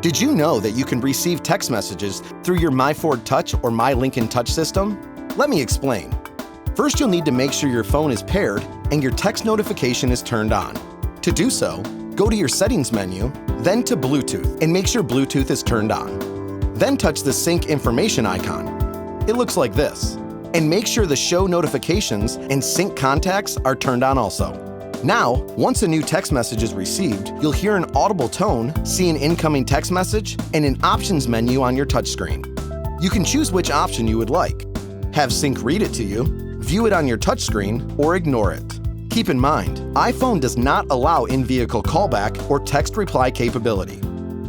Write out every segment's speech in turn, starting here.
Did you know that you can receive text messages through your MyFord Touch or MyLincoln Touch System? Let me explain. First, you'll need to make sure your phone is paired and your text notification is turned on. To do so, go to your Settings menu, then to Bluetooth, and make sure Bluetooth is turned on. Then touch the Sync Information icon. It looks like this. And make sure the Show Notifications and Sync Contacts are turned on also. Now, once a new text message is received, you'll hear an audible tone, see an incoming text message, and an Options menu on your touchscreen. You can choose which option you would like. Have Sync read it to you, view it on your touchscreen, or ignore it. Keep in mind, iPhone does not allow in-vehicle callback or text reply capability.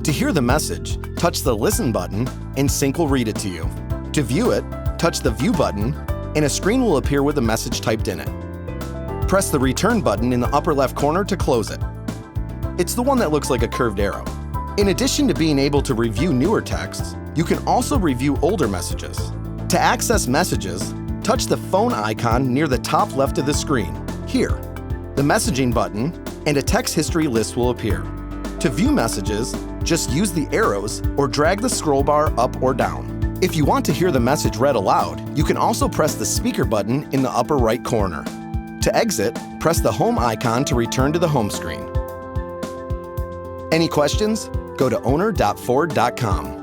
To hear the message, touch the Listen button, and Sync will read it to you. To view it, touch the View button, and a screen will appear with the message typed in it. Press the Return button in the upper left corner to close it. It's the one that looks like a curved arrow. In addition to being able to review newer texts, you can also review older messages. To access messages, touch the phone icon near the top left of the screen. Here, the Messaging button and a text history list will appear. To view messages, just use the arrows or drag the scroll bar up or down. If you want to hear the message read aloud, you can also press the Speaker button in the upper right corner. To exit, press the Home icon to return to the home screen. Any questions? Go to owner.ford.com.